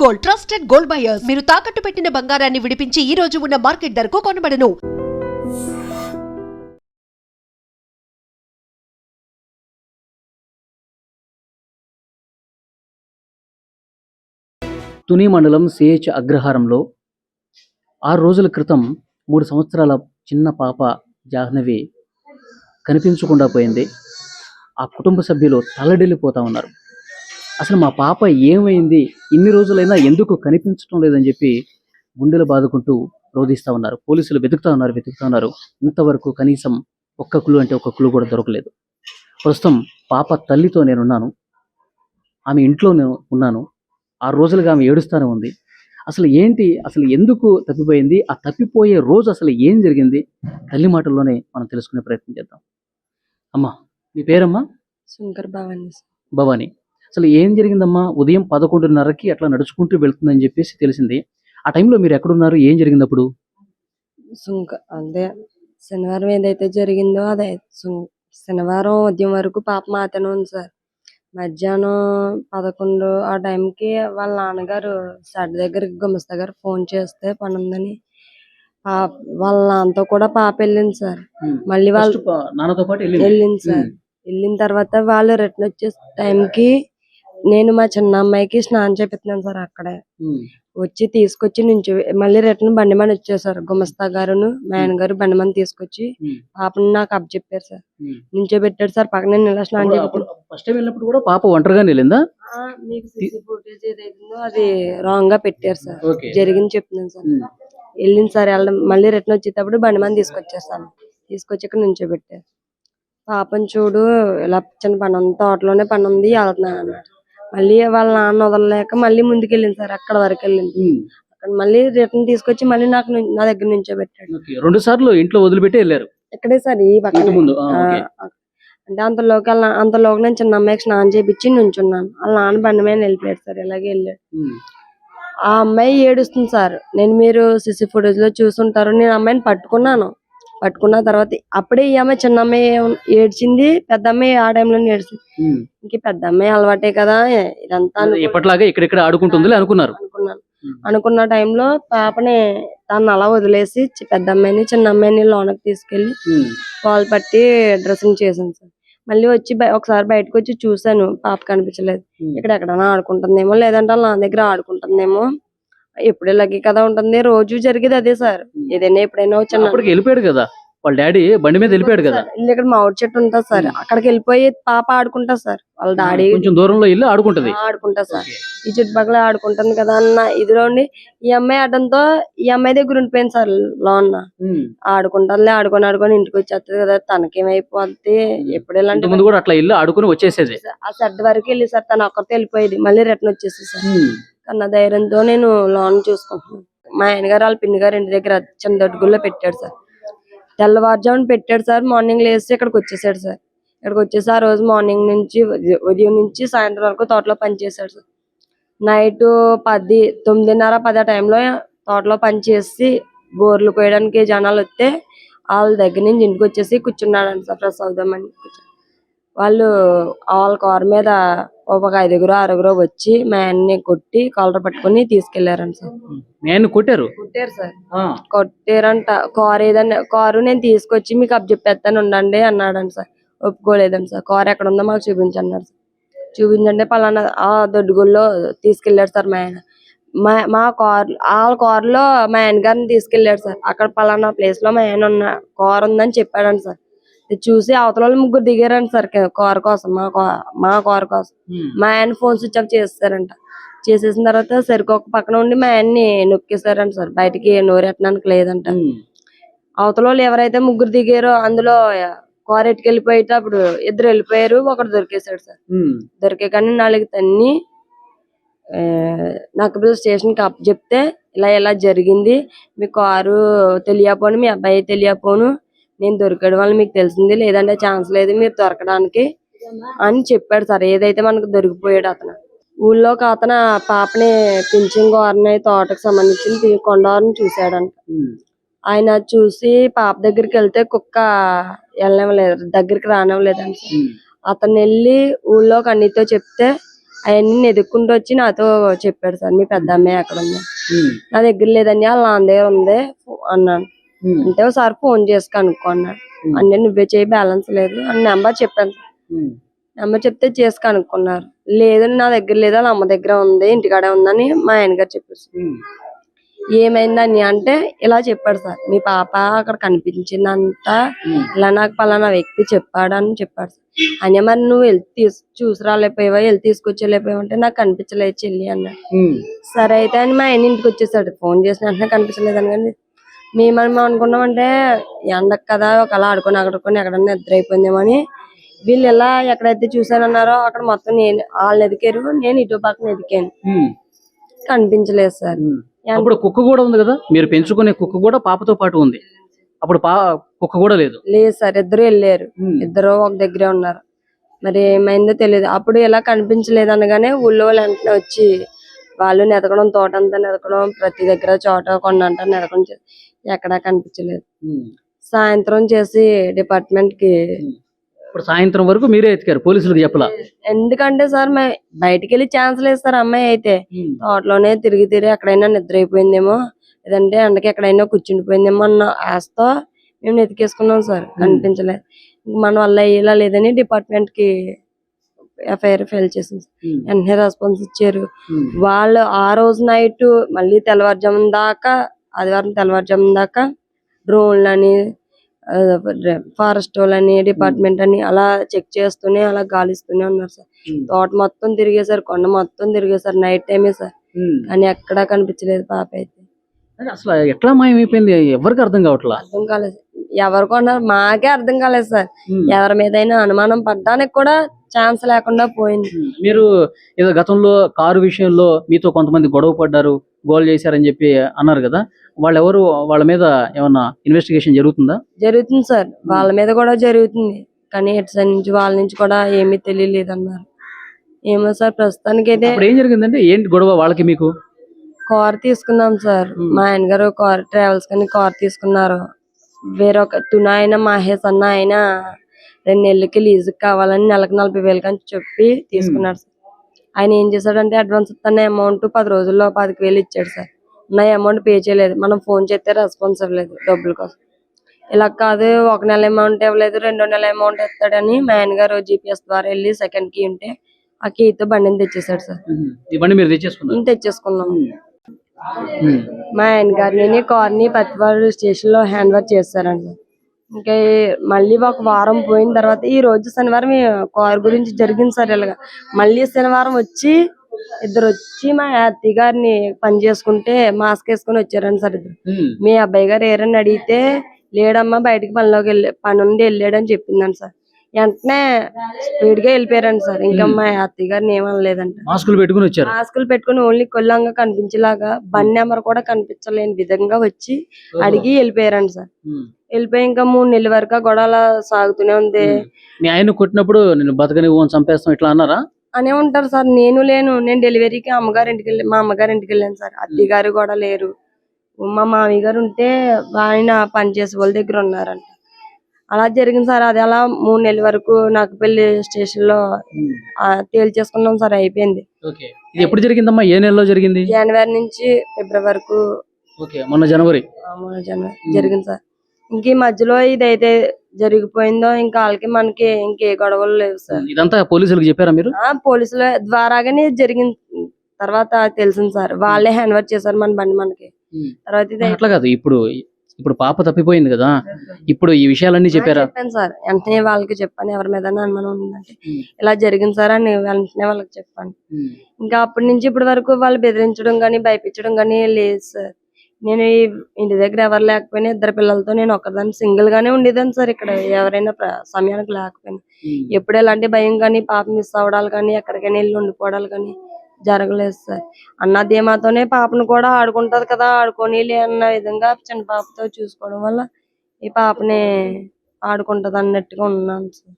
Gold, trusted gold buyers. మీరు తాకట్టు పెట్టిన బంగారాన్ని విడిపించి ఈ రోజు ఉన్న మార్కెట్ ధరకు కొనబడను. తుని మండలం సిహెచ్ అగ్రహారంలో 6 రోజుల క్రితం 3 సంవత్సరాల చిన్న పాప జాహ్నవి కనిపించకుండా పోయింది. ఆ కుటుంబ సభ్యులు తల్లడిల్లిపోతా ఉన్నారు. అసలు మా పాప ఏమైంది, ఇన్ని రోజులైనా ఎందుకు కనిపించడం లేదని చెప్పి గుండెలు బాదుకుంటూ రోధిస్తూ ఉన్నారు. పోలీసులు వెతుకుతా ఉన్నారు. ఇంతవరకు కనీసం ఒక్క క్లూ కూడా దొరకలేదు. ప్రస్తుతం పాప తల్లితో నేనున్నాను. ఆమె ఇంట్లో నేను ఉన్నాను. 6 రోజులుగా ఆమె ఏడుస్తూనే ఉంది. అసలు ఏంటి, అసలు ఎందుకు తప్పిపోయింది, ఆ తప్పిపోయే రోజు అసలు ఏం జరిగింది, తల్లి మాటల్లోనే మనం తెలుసుకునే ప్రయత్నం చేద్దాం. అమ్మా, మీ పేరమ్మా? శంకర్ భవాని. భవాని. అసలు ఏం జరిగిందమ్మా? ఉదయం 11:30కి అట్లా నడుచుకుంటూ వెళ్తుందని చెప్పేసి తెలిసింది. ఆ టైంలో మీరు ఎక్కడున్నారు, ఏం జరిగింది అప్పుడు? అదే శనివారం ఏదైతే జరిగిందో అదే శనివారం ఉదయం వరకు పాప మాతనే ఉంది సార్. మధ్యాహ్నం 11 ఆ టైంకి వాళ్ళ నాన్నగారు షెడ్ దగ్గరికి గుమస్తా గారు ఫోన్ చేస్తే పని ఉందని వాళ్ళ నాన్నతో కూడా పాప వెళ్ళింది సార్. మళ్ళీ వాళ్ళు నాన్నతో పాటు వెళ్ళింది సార్. వెళ్ళిన తర్వాత వాళ్ళు రిటర్న్ వచ్చే టైంకి నేను మా చిన్న అమ్మాయికి స్నానం చేపిస్తున్నాను సార్. అక్కడే వచ్చి తీసుకొచ్చి నుంచి మళ్ళీ రిటర్న్ బండి మీద వచ్చేసారు. గుమస్తా గారును మా ఆయన గారు బండి మీద తీసుకొచ్చి పాపని నాకు అప్పచెప్పారు సార్. నుంచో పెట్టాడు సార్ పక్కన. నేను ఇలా స్నానం చేపినప్పుడు కూడా పాప ఒంటరిగా వెళ్ళిందా? మీకు సీసీ ఫుటేజ్ ఏదైతుందో అది రాంగ్ గా పెట్టారు సార్. జరిగింది చెప్తున్నాను సార్. వెళ్ళింది సార్. వెళ్ళడం మళ్ళీ రిటర్న్ వచ్చేటప్పుడు బండి మీద తీసుకొచ్చేస్తాను. తీసుకొచ్చి ఇక్కడ నుంచో పెట్టారు. పాపని చూడు ఇలా చిన్న పని ఉంది, తోటలోనే పని ఉంది, వెళ్తున్నాను అన్నాడు. మళ్ళీ వాళ్ళ నాన్న వదలలేక మళ్ళీ ముందుకు వెళ్ళింది సార్. అక్కడ వరకు వెళ్ళింది. అక్కడ మళ్ళీ రిటర్న్ తీసుకొచ్చి మళ్ళీ నా దగ్గర నుంచో పెట్టాడు. 2 సార్లు ఇంట్లో వదిలిపెట్టి వెళ్ళారు. ఇక్కడే సార్ ఈ పక్కన. అంటే అంతలోకి నేను చిన్న అమ్మాయికి స్నానం చేపించి నుంచున్నాను. వాళ్ళ నాన్న బండి మీద వెళ్ళిపోయాడు సార్. ఇలాగే వెళ్ళాడు. ఆ అమ్మాయి ఏడుస్తుంది సార్. మీరు సిసి ఫుటేజ్ లో చూసుంటారు. నేను అమ్మాయిని పట్టుకున్న తర్వాత అప్పుడే ఈ అమ్మాయి చిన్న అమ్మాయి ఏడ్చింది, పెద్ద అమ్మాయి ఆ టైంలో ఏడ్చింది. ఇంక పెద్ద అమ్మాయి అలవాటే కదా ఇదంతా ఇప్పటిలాగే ఇక్కడ ఆడుకుంటుంది అనుకున్న టైంలో పాపని తను అలా వదిలేసి పెద్ద అమ్మాయిని చిన్న అమ్మాయిని లోనకి తీసుకెళ్లి పాలు పట్టి డ్రెస్సింగ్ చేశాను సార్. మళ్ళీ వచ్చి ఒకసారి బయటకు వచ్చి చూసాను, పాప కనిపించలేదు. ఇక్కడ ఎక్కడైనా ఆడుకుంటుందేమో, లేదంటే నా దగ్గర ఆడుకుంటుందేమో. ఎప్పుడు ఇలాగే కదా ఉంటుంది, రోజు జరిగేది అదే సార్. ఏదైనా ఎప్పుడైనా వచ్చి వెళ్ళిపోయాడు కదా వాళ్ళ డాడీ, బండి మీద వెళ్ళిపోయాడు కదా. ఇక్కడ మామిడి చెట్టు ఉంటుంది సార్, అక్కడికి వెళ్ళిపోయి పాప ఆడుకుంటా సార్. వాళ్ళ డాడీ కొంచెం దూరంలో వెళ్ళి ఆడుకుంటా సార్. ఈ చుట్టుపక్కల ఆడుకుంటుంది కదా అన్న ఇదిలోండి ఈ అమ్మాయి ఆడడంతో ఈ అమ్మాయి దగ్గర ఉండిపోయింది సార్. లోన్ ఆడుకుంటానులే, ఆడుకొని ఇంటికి వచ్చేస్తుంది కదా, తనకేమైపోద్ది. ఎప్పుడు ఇలాంటి ముందు కూడా అట్లా ఇల్లు ఆడుకుని వచ్చేసేది. ఆ షెడ్ వరకు వెళ్ళి సార్ తను ఒక్కరితో వెళ్ళిపోయేది. మళ్ళీ రిటర్న్ వచ్చేసి సార్. కన్నా ధైర్యంతో నేను లోన్ చూసుకుంటున్నాను. మా ఆయన గారు వాళ్ళ పిన్ని గారు ఇంటి దగ్గర చిన్న దొడ్డుగుల్లో పెట్టాడు సార్. తెల్లవారుజామున పెట్టాడు సార్. మార్నింగ్ లేసి ఇక్కడికి వచ్చేసాడు సార్. ఇక్కడికి వచ్చేసి ఆ రోజు మార్నింగ్ నుంచి ఉదయం నుంచి సాయంత్రం వరకు తోటలో పనిచేశాడు సార్. నైట్ 9:30-10 ఆ టైంలో తోటలో పనిచేసి బోర్లు కోయడానికి జనాలు వస్తే వాళ్ళ దగ్గర నుంచి ఇంటికి వచ్చేసి కూర్చున్నాడు సార్. ఫ్రెష్ అవుదామని వాళ్ళు వాళ్ళ కారు మీద ఒక 5-6 వచ్చి మా ఆయన్ని కొట్టి కాలర్ పట్టుకుని తీసుకెళ్లారంట సార్. కొట్టారు సార్. కొట్టారంట. కారు నేను తీసుకొచ్చి మీకు అప్పచెప్పేస్తాను ఉండండి అన్నాడంట సార్. ఒప్పుకోలేదండి సార్. కారు ఎక్కడ ఉందో మాకు చూపించన్నాడు సార్. చూపించండి పలానా ఆ దొడ్డుగుల్లో తీసుకెళ్లాడు సార్ మా ఆయన. మా కారులో మా ఆయన గారిని తీసుకెళ్లాడు సార్. అక్కడ పలానా ప్లేస్ లో మా ఆయన కారు ఉందని చెప్పాడంట సార్. చూసి అవతల 3 దిగారంట సార్ కారు కోసం, మా కారు కోసం. మా ఆయన ఫోన్ స్విచ్ ఆఫ్ చేస్తారంట. చేసేసిన తర్వాత సరికొక పక్కన ఉండి మా ఆయన్ని నొక్కేశారంట సార్. బయటికి నోరెట్టడానికి లేదంట. అవతల వాళ్ళు ఎవరైతే 3 దిగారో అందులో కారు ఎట్టుకెళ్ళిపోయేటప్పుడు 2 వెళ్ళిపోయారు, ఒకడు దొరికేశాడు సార్. దొరికే కానీ 4 తన్ని నక్కబిల్ స్టేషన్ కి అప్పచెప్తే ఇలా జరిగింది, మీ కారు తెలియపోను, మీ అబ్బాయి తెలియపోను, నేను దొరికడం వల్ల మీకు తెలిసింది, లేదంటే ఛాన్స్ లేదు మీరు దొరకడానికి అని చెప్పాడు సార్. ఏదైతే మనకు దొరికిపోయాడు అతను. ఊళ్ళోకి అతను పాపని పింఛన్ గోరని తోటకు సంబంధించిన కొండవారిని చూశాడంట. ఆయన చూసి పాప దగ్గరికి వెళ్తే కుక్క వెళ్ళనివ్వలేదు, దగ్గరికి రానివ్వలేదంట. అతను వెళ్ళి ఊళ్ళోకి అన్నితో చెప్తే అవన్నీ ఎదుక్కుంటూ వచ్చి నాతో చెప్పాడు సార్, మీ పెద్ద అమ్మాయి ఎక్కడ ఉంది? ఉమ్, నా దగ్గర లేదని వాళ్ళ నాన్న దగ్గర ఉంది అన్నాను. ఉమ్, అంటే ఒకసారి ఫోన్ చేసి కనుక్కో అన్నాడు. ఉమ్, అంటే నువ్వే చేయి, బ్యాలెన్స్ లేదు అని నెంబర్ చెప్పాను. ఉమ్, నెంబర్ చెప్తే చేసి కనుక్కున్నారు. లేదు నా దగ్గర లేదు, వాళ్ళ అమ్మ దగ్గర ఉంది, ఇంటికాడే ఉందని మా ఆయన గారు చెప్పారు. ఉమ్, ఏమైందని అంటే ఇలా చెప్పాడు సార్, మీ పాప అక్కడ కనిపించిందంట, ఉమ్, ఇలా నాకు పలానా వ్యక్తి చెప్పాడని చెప్పాడు సార్. అని మరి నువ్వు వెళ్ళి చూసి రాలేకపోయావా, వెళ్ళి తీసుకొచ్చేలేకపోయావా అంటే నాకు కనిపించలేదు చెల్లి అన్నాడు. ఉమ్, సరే అయితే అని మా ఆయన ఇంటికి వచ్చేసాడు. ఫోన్ చేసిన వెంటనే కనిపించలేదని. కానీ మేము అనుకున్నామంటే ఎండకు కదా ఒకలా ఆడుకొని ఎక్కడన్నా నిద్ర అయిపోయిందేమో అని. వీళ్ళు ఎలా ఎక్కడైతే చూసానన్నారో అక్కడ మొత్తం నేను వాళ్ళని ఎదికారు, నేను ఇటు పక్కన ఎదికాను. ఉమ్, కనిపించలేదు సార్. ఉమ్. అప్పుడు కుక్క కూడా ఉంది కదా, మీరు పెంచుకునే కుక్క కూడా పాపతో పాటు ఉంది. అప్పుడు కుక్క కూడా లేదు. లేదు సార్, ఇద్దరు వెళ్ళారు. ఉమ్, ఇద్దరు ఒక దగ్గరే ఉన్నారు. మరి ఏమైందో తెలియదు. అప్పుడు ఎలా కనిపించలేదు అనగానే ఊళ్ళో వాళ్ళు వెంటనే వచ్చి వాళ్ళు నెతకడం, తోట అంతా నెతకడం, ప్రతి దగ్గర చోట కొండంట నెతకడం ఎక్కడా కనిపించలేదు. ఉమ్, సాయంత్రం చేసి డిపార్ట్మెంట్ కి. ఉమ్. ఇప్పుడు సాయంత్రం వరకు మీరే ఎతికారు, పోలీసులకు చెప్పలా? ఎందుకంటే సార్ బయటికి వెళ్ళి ఛాన్స్ లేదు సార్. అమ్మాయి అయితే ఉమ్, తోటలోనే తిరిగి ఎక్కడైనా నిద్ర అయిపోయిందేమో, లేదంటే ఎండకి ఎక్కడైనా కూర్చుండిపోయిందేమో అన్న ఆశతో మేము ఎతికేసుకున్నాం సార్. కనిపించలేదు. మన వల్ల అయ్యేలా లేదని డిపార్ట్మెంట్ కి ఎఫ్ఐఆర్ ఫైల్ చేసింది. ఉమ్, వెంటనే రెస్పాన్స్ ఇచ్చారు. ఉమ్, వాళ్ళు ఆ రోజు నైట్ మళ్ళీ తెల్లవారుజామున దాకా, ఆదివారం తెల్లవారుజామున దాకా డ్రోన్లని, ఫారెస్ట్ వాళ్ళని, డిపార్ట్మెంట్ అని అలా చెక్ చేస్తూనే అలా గాలిస్తూనే ఉన్నారు సార్. ఉమ్, తోట మొత్తం తిరిగేసారు, కొండ మొత్తం తిరిగేసారు. నైట్ టైమే సార్. ఉమ్. కానీ ఎక్కడా కనిపించలేదు పాప అయితే. అంటే అసలు ఎట్లా మాయమైపోయింది ఎవరికి అర్థం కావట్లా? అర్థం కాలేదు. ఎవరు కొన్నారు మాకే అర్థం కాలేదు సార్. ఉమ్, ఎవరి మీదైనా అనుమానం పడ్డానికి కూడా ఛాన్స్ లేకుండా పోయింది. ఉమ్. మీరు ఏదో గతంలో కారు విషయంలో మీతో కొంతమంది గొడవ పడ్డారు, గోల్ చేశారని చెప్పి అన్నారు కదా, వాళ్ళెవరు? వాళ్ళ మీద ఏమన్నా ఇన్వెస్టిగేషన్ జరుగుతుందా? జరుగుతుంది సార్, వాళ్ళ మీద కూడా జరుగుతుంది. కానీ ఇటు సైడ్ నుంచి వాళ్ళ నుంచి కూడా ఏమీ తెలియలేదు అన్నారు. ఏమో సార్, ప్రస్తుతానికి అయితే అప్పుడు ఏం జరిగిందంటే ఏంటి గొడవ వాళ్ళకి మీకు? కార్ తీసుకున్నాం సార్. మా ఆయన గారు కార్ ట్రావెల్స్ కానీ కార్ తీసుకున్నారు. వేరొక తునాయన మహేష్ అన్న ఆయన 2 నెలలకి లీజు కావాలని నెలకు 40,000 అని చెప్పి తీసుకున్నాడు సార్. ఆయన ఏం చేశాడంటే అడ్వాన్స్ ఇస్తున్న అమౌంట్ 10 రోజుల్లో 25,000 ఇచ్చాడు సార్. నా అమౌంట్ పే చేయలేదు. మనం ఫోన్ చేస్తే రెస్పాన్స్ ఇవ్వలేదు డబ్బుల కోసం. ఇలా కాదు, 1 నెల అమౌంట్ ఇవ్వలేదు, 2వ నెల అమౌంట్ ఇస్తాడని మా ఆయన గారు జీపీఎస్ ద్వారా వెళ్ళి సెకండ్ కీ ఉంటే ఆ కీతో బండిని తెచ్చేసాడు సార్. ఈ బండి మీరు తెచ్చేసుకున్నారు? తెచ్చేసుకున్నాం. ఉమ్, మా ఆయన గారిని కార్ని పత్తిపాడు స్టేషన్ లో హ్యాండ్ ఓవర్ చేస్తారండి. ఇంకా మళ్ళీ ఒక వారం పోయిన తర్వాత ఈ రోజు శనివారం కార్ గురించి జరిగింది సార్. ఇలాగా మళ్ళీ శనివారం వచ్చి ఇద్దరు వచ్చి మా అత్తయ్య గారిని పని చేసుకుంటే మాస్క్ వేసుకుని వచ్చారండి సార్. ఇద్దరు ఉమ్, మీ అబ్బాయి గారు ఏరని అడిగితే లేడమ్మా బయటికి పని నుండి వెళ్ళాడని చెప్పిందండి సార్. వెంటనే స్పీడ్ గా వెళ్ళిపోయారండి సార్. ఇంకా మా అత్తయ్య గారిని ఏమనలేదంట. మాస్కులు పెట్టుకుని వచ్చారు? మాస్కులు పెట్టుకుని ఓన్లీ కొల్లంగా కనిపించేలాగా, బండి నెంబర్ కూడా కనిపించలేని విధంగా వచ్చి అడిగి వెళ్ళిపోయారండి సార్. ఉమ్, వెళ్ళిపోయి ఇంకా 3 నెలల వరకు గొడవ అలా సాగుతూనే ఉంది. మీ ఆయన కొట్టినప్పుడు నేను బతకనివ్వు, చంపేస్తాం ఇట్లా అన్నారా? అనే ఉంటారు సార్. నేను డెలివరీకి మా అమ్మగారి ఇంటికి వెళ్ళాను సార్. అత్తయ్య గారు కూడా లేరు. మా మామయ్య గారు ఉంటే ఆయన పనిచేసే వాళ్ళ దగ్గర ఉన్నారంట. అలా జరిగింది సార్. అది అలా 3 నెలల వరకు నాకు పెళ్లి స్టేషన్ లో తేల్చేసుకున్నాం సార్. అయిపోయింది. ఓకే. ఇది ఎప్పుడు జరిగిందమ్మా? ఏ నెలలో జరిగింది? జనవరి నుంచి ఫిబ్రవరి వరకు. ఓకే, మొన్న జనవరి జరిగింది సార్. ఇంక ఈ మధ్యలో ఇదైతే జరిగిపోయిందో ఇంకా వాళ్ళకి మనకి ఇంకే గొడవలు లేవు సార్. ఇదంతా పోలీసులకు చెప్పారా మీరు? పోలీసుల ద్వారాగానే జరిగింది. తర్వాత తెలిసింది సార్, వాళ్ళే హ్యాండ్ ఓవర్ చేశారు మన బండి మనకి. తర్వాత ఇది అట్లా కాదు, ఇప్పుడు పాప తప్పిపోయింది కదా, ఇప్పుడు ఈ విషయాలన్నీ చెప్పారా? చెప్పాను సార్. వెంటనే వాళ్ళకి చెప్పాను, ఎవరి మీద అనుమానం ఉందంటే ఇలా జరిగింది సార్ అని వెంటనే వాళ్ళకి చెప్పాను. ఇంకా అప్పటి నుంచి ఇప్పటి వరకు వాళ్ళు బెదిరించడం గానీ భయపించడం గానీ లేదు సార్. నేను ఇంటి దగ్గర ఎవరు లేకపోయినా 2 పిల్లలతో నేను ఒక్కదాన్ని సింగిల్ గానే ఉండేదాన్ని సార్. ఇక్కడ ఎవరైనా సమయానికి లేకపోయినా ఎప్పుడు ఎలాంటి భయం కానీ, పాప మిస్ అవడాలు కానీ, ఎక్కడికైనా వెళ్ళి ఉండిపోవడాలు కానీ జరగలేదు సార్. అన్న ధీమాతోనే పాపను కూడా ఆడుకుంటది కదా, ఆడుకొని అన్న విధంగా చిన్న పాపతో చూసుకోవడం వల్ల ఈ పాపని ఆడుకుంటది అన్నట్టుగా ఉన్నాను సార్.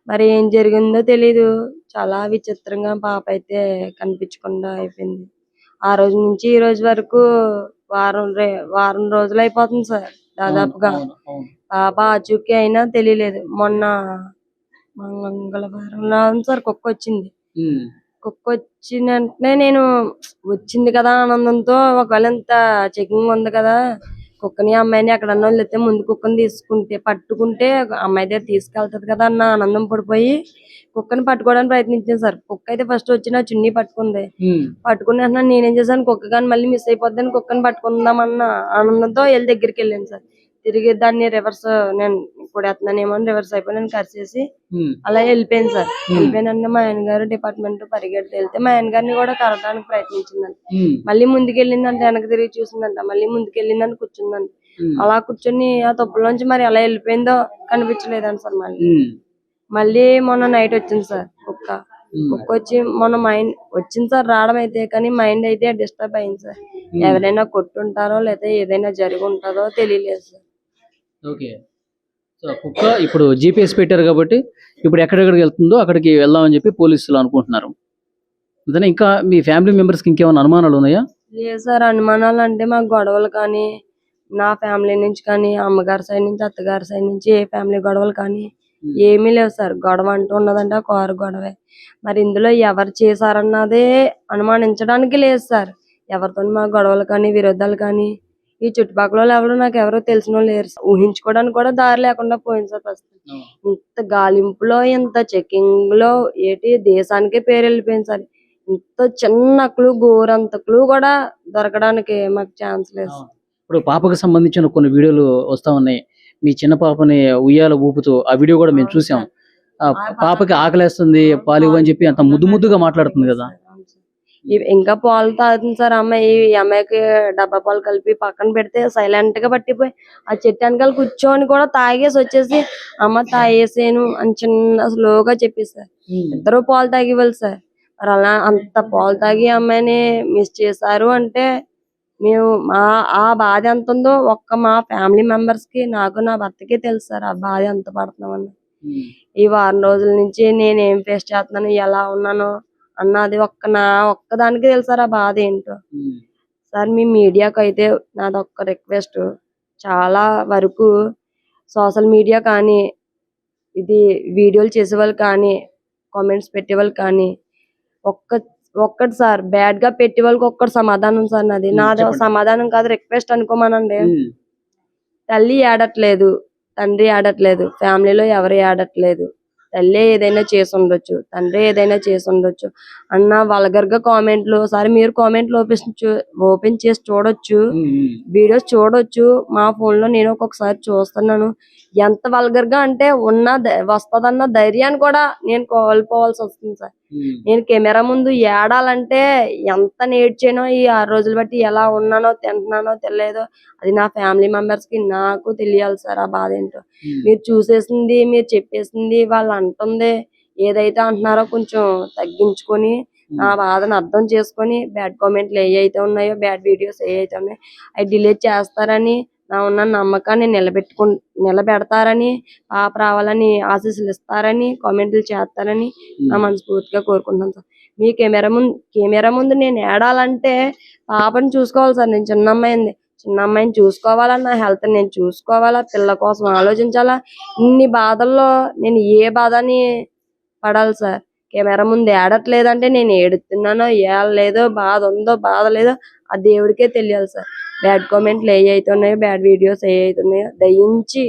మరి ఏం జరిగిందో తెలీదు. చాలా విచిత్రంగా పాప అయితే కనిపించకుండా అయిపోయింది. ఆ రోజు నుంచి ఈ రోజు వరకు వారం రోజులు అయిపోతుంది సార్ దాదాపుగా. పాప ఆచూకీ అయినా తెలియలేదు. మొన్న మంగళవారం సార్ కుక్క వచ్చింది. కుక్క వచ్చిన వెంటనే నేను వచ్చింది కదా ఆనందంతో, ఒకవేళ ఇంత చెకింగ్ ఉంది కదా, కుక్కని అమ్మాయిని ఎక్కడన్నా వదిలేస్తే ముందు కుక్కని తీసుకుంటే పట్టుకుంటే అమ్మాయి దగ్గర తీసుకెళ్తది కదా అన్న ఆనందం పడిపోయి కుక్కని పట్టుకోవడానికి ప్రయత్నించాను సార్. కుక్క అయితే ఫస్ట్ వచ్చి నా చున్నీ పట్టుకుంది. పట్టుకుని వెంటనే నేనేం చేశాను, కుక్క కానీ మళ్ళీ మిస్ అయిపోద్దని కుక్కని పట్టుకుందామన్న ఆనందంతో వెళ్ళి దగ్గరికి వెళ్ళాను సార్. తిరిగి దాన్ని రివర్స్ నేను ఇప్పుడు ఎత్తున్నానేమో అని రివర్స్ అయిపోయి నేను కరిచేసి అలా వెళ్ళిపోయింది సార్. వెళ్ళిపోయిన మా ఆయన గారు డిపార్ట్మెంట్ పరిగెడితే వెళ్తే మా ఆయన గారిని కూడా కరవడానికి ప్రయత్నించిందంట. మళ్ళీ ముందుకెళ్ళిందంట, వెనక్కి తిరిగి చూసిందంట, మళ్ళీ ముందుకెళ్ళిందని కూర్చుందంట. అలా కూర్చొని ఆ తప్పులోంచి మరి ఎలా వెళ్ళిపోయిందో కనిపించలేదండి సార్. మళ్ళీ మొన్న నైట్ వచ్చింది సార్ కుక్క. కుక్క వచ్చి మొన్న మైండ్ వచ్చింది సార్ రావడం అయితే, కానీ మైండ్ అయితే డిస్టర్బ్ అయింది సార్. ఎవరైనా కొట్టుంటారో లేదా ఏదైనా జరిగి ఉంటుందో తెలియలేదు సార్. ఓకే. సో కుక్క ఇప్పుడు జీపీఎస్ పెట్టారు కాబట్టి ఇప్పుడు ఎక్కడెక్కడికి వెళ్తుందో అక్కడికి వెళ్దామని చెప్పి పోలీసులు అనుకుంటున్నారు. అదే ఇంకా మీ ఫ్యామిలీ మెంబర్స్కి ఇంకేమైనా అనుమానాలు ఉన్నాయా? లేదు సార్, అనుమానాలు అంటే మాకు గొడవలు కానీ, నా ఫ్యామిలీ నుంచి కానీ, అమ్మగారి సైడ్ నుంచి అత్తగారి సైడ్ నుంచి ఏ ఫ్యామిలీ గొడవలు కానీ ఏమీ లేవు సార్. గొడవ అంటూ ఉన్నదంటే ఆ కారు గొడవే. మరి ఇందులో ఎవరు చేశారన్నదే అనుమానించడానికి లేదు సార్. ఎవరితో మా గొడవలు కానీ విరోధాలు కానీ ఈ చుట్టుపక్కల ఎవరు నాకు ఎవరో తెలిసిన వాళ్ళు లేరు. ఊహించుకోవడానికి కూడా దారి లేకుండా పోయింది సార్ ప్రస్తుతం. ఇంత గాలింపులో ఇంత చెకింగ్ లో ఏటి దేశానికే పేరు వెళ్ళిపోయింది సార్. ఇంత చిన్న క్లూ గోరంత క్లూ కూడా దొరకడానికి మాకు ఛాన్స్ లేదు. ఇప్పుడు పాపకు సంబంధించిన కొన్ని వీడియోలు వస్తా ఉన్నాయి. మీ చిన్న పాపని ఉయ్యాల ఊపుతూ ఆ వీడియో కూడా మేము చూసాం. ఆ పాపకి ఆకలేస్తుంది పాలు ఇవ్వని చెప్పి అంత ముద్దుగా మాట్లాడుతుంది కదా. ఇంకా పాలు తాగుతుంది సార్ అమ్మాయి. ఈ అమ్మాయికి డబ్బా పాలు కలిపి పక్కన పెడితే సైలెంట్ గా పట్టిపోయి ఆ చెట్టు వెనకాల కూర్చొని కూడా తాగేసి వచ్చేసి అమ్మ తాగేసాను అని చిన్న స్లోగా చెప్పేసారు. ఇద్దరు పాలు తాగివ్వాలి సార్. మరి అలా అంత పాలు తాగి అమ్మాయిని మిస్ చేశారు అంటే మేము ఆ బాధ ఎంత ఉందో ఒక్క మా ఫ్యామిలీ మెంబర్స్ కి నాకు నా భర్తకి తెలుసు సార్ ఆ బాధ ఎంత పడుతున్నామని. ఈ వారం రోజుల నుంచి నేను ఏం ఫేస్ చేస్తున్నాను, ఎలా ఉన్నాను అన్నది ఒక్కదానికి తెలుసు సార్ ఆ బాధ ఏంటో. సార్ మీ మీడియాకు అయితే నాదొక్క రిక్వెస్ట్, చాలా వరకు సోషల్ మీడియా కానీ ఇది వీడియోలు చేసేవాళ్ళు కానీ కామెంట్స్ పెట్టేవాళ్ళు కానీ ఒక్కటి సార్ బ్యాడ్ గా పెట్టే వాళ్ళకి ఒక్కటి సమాధానం సార్. నాది సమాధానం కాదు, రిక్వెస్ట్ అనుకోమనండి. తల్లి ఏడట్లేదు, తండ్రి ఏడట్లేదు, ఫ్యామిలీలో ఎవరు ఏడట్లేదు. తల్లి ఏదైనా చేసి ఉండొచ్చు, తండ్రి ఏదైనా చేసి ఉండొచ్చు అన్న వల్గర్ గా కామెంట్లు. ఒకసారి మీరు కామెంట్లు ఓపెన్ చేసి చూడొచ్చు, వీడియోస్ చూడొచ్చు. మా ఫోన్ లో నేను ఒక్కొక్కసారి చూస్తున్నాను. ఎంత వల్గర్ గా అంటే వస్తదన్న ధైర్యాన్ని కూడా నేను కోల్పోవాల్సి వస్తుంది సార్. నేను కెమెరా ముందు ఏడాలంటే ఎంత నేర్చానో, ఈ 6 రోజులు బట్టి ఎలా ఉన్నానో, తింటున్నానో తెలియదో అది నా ఫ్యామిలీ మెంబర్స్ కి నాకు తెలియాలి సార్ ఆ బాధ ఏంటో. మీరు చూసేసింది, మీరు చెప్పేసింది, వాళ్ళు అంటుంది ఏదైతే అంటున్నారో కొంచెం తగ్గించుకొని నా బాధను అర్థం చేసుకొని బ్యాడ్ కామెంట్లు ఏవైతే ఉన్నాయో, బ్యాడ్ వీడియోస్ ఏవైతే ఉన్నాయో అవి డిలీట్ చేస్తారని, నా ఉన్న నమ్మకాన్ని నిలబెడతారని, పాప రావాలని ఆశీస్సులు ఇస్తారని, కామెంట్లు చేస్తారని నా మనస్ఫూర్తిగా కోరుకుంటున్నాను సార్. మీ కెమెరా ముందు నేను ఏడాలంటే పాపని చూసుకోవాలి సార్. నేను చిన్న అమ్మాయిని చూసుకోవాలా, నా హెల్త్ నేను చూసుకోవాలా, పిల్ల కోసం ఆలోచించాలా. ఇన్ని బాధల్లో నేను ఏ బాధని పడాలి సార్. కెమెరా ముందు ఏడట్లేదంటే నేను ఏడుతున్నానో ఏడలేదో, బాధ ఉందో బాధ లేదో ఆ దేవుడికే తెలియాలి సార్. బ్యాడ్ కామెంట్లు ఏవైతే ఉన్నాయో, బ్యాడ్ వీడియోస్ ఏవైతే ఉన్నాయో దయించి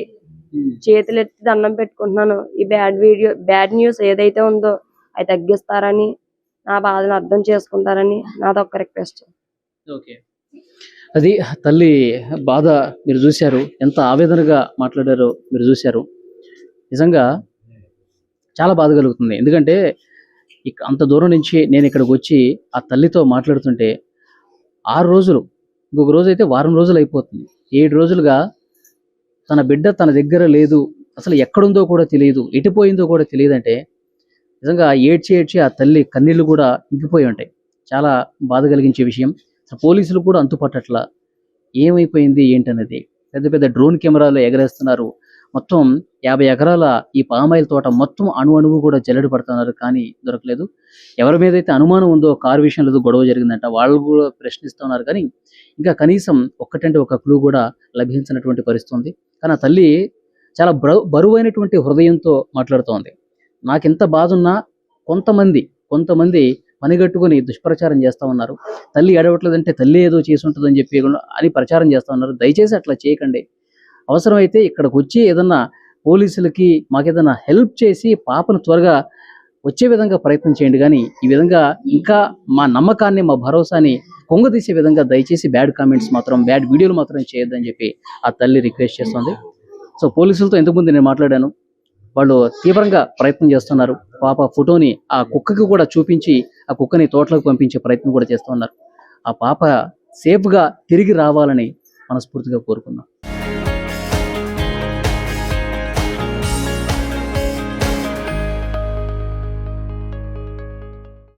చేతులెత్తి దండం పెట్టుకుంటున్నాను. ఈ బ్యాడ్ న్యూస్ ఏదైతే ఉందో అది తగ్గిస్తారని, నా బాధను అర్థం చేసుకుంటారని నాదొక్క రిక్వెస్ట్. ఓకే, అది తల్లి బాధ మీరు చూశారు, ఎంత ఆవేదనగా మాట్లాడారో మీరు చూశారు. నిజంగా చాలా బాధ కలుగుతుంది. ఎందుకంటే అంత దూరం నుంచి నేను ఇక్కడికి వచ్చి ఆ తల్లితో మాట్లాడుతుంటే 6 రోజులు, ఇంకొక రోజు అయితే వారం రోజులు అయిపోతుంది, 7 రోజులుగా తన బిడ్డ తన దగ్గర లేదు, అసలు ఎక్కడుందో కూడా తెలియదు, ఎటుపోయిందో కూడా తెలియదంటే నిజంగా ఏడ్చి ఆ తల్లి కన్నీళ్లు కూడా ఇంకిపోయి ఉంటాయి. చాలా బాధ కలిగించే విషయం. పోలీసులు కూడా అంతుపట్టట్లా ఏమైపోయింది ఏంటనేది. పెద్ద డ్రోన్ కెమెరాలు ఎగరేస్తున్నారు. మొత్తం 50 ఎకరాల ఈ పామాయిల్ తోట మొత్తం అణువు కూడా జల్లెడ పడుతున్నారు, కానీ దొరకలేదు. ఎవరి మీద అయితే అనుమానం ఉందో కారు విషయంలో గొడవ జరిగిందంట వాళ్ళు కూడా ప్రశ్నిస్తున్నారు, కానీ ఇంకా కనీసం ఒక్కటంటే ఒక క్లూ కూడా లభించినటువంటి పరిస్థితి ఉంది. కానీ ఆ తల్లి చాలా బరువైనటువంటి హృదయంతో మాట్లాడుతోంది. నాకెంత బాధ ఉన్నా కొంతమంది పనిగట్టుకుని దుష్ప్రచారం చేస్తూ ఉన్నారు. తల్లి ఏడవట్లేదంటే తల్లి ఏదో చేసి ఉంటుందని చెప్పి అని ప్రచారం చేస్తూ ఉన్నారు. దయచేసి అట్లా చేయకండి. అవసరమైతే ఇక్కడికి వచ్చి ఏదన్నా పోలీసులకి మాకేదన్నా హెల్ప్ చేసి పాపను త్వరగా వచ్చే విధంగా ప్రయత్నం చేయండి. కానీ ఈ విధంగా ఇంకా మా నమ్మకాన్ని, మా భరోసాని కొంగదీసే విధంగా దయచేసి బ్యాడ్ కామెంట్స్ మాత్రం, బ్యాడ్ వీడియోలు మాత్రం చేయొద్దని చెప్పి ఆ తల్లి రిక్వెస్ట్ చేస్తుంది. సో పోలీసులతో ఇంతకుముందు నేను మాట్లాడాను. వాళ్ళు తీవ్రంగా ప్రయత్నం చేస్తున్నారు. పాప ఫోటోని ఆ కుక్కకి కూడా చూపించి ఆ కుక్కని తోటలోకి పంపించే ప్రయత్నం కూడా చేస్తున్నారు. ఆ పాప సేఫ్గా తిరిగి రావాలని మనస్ఫూర్తిగా కోరుకుందాం.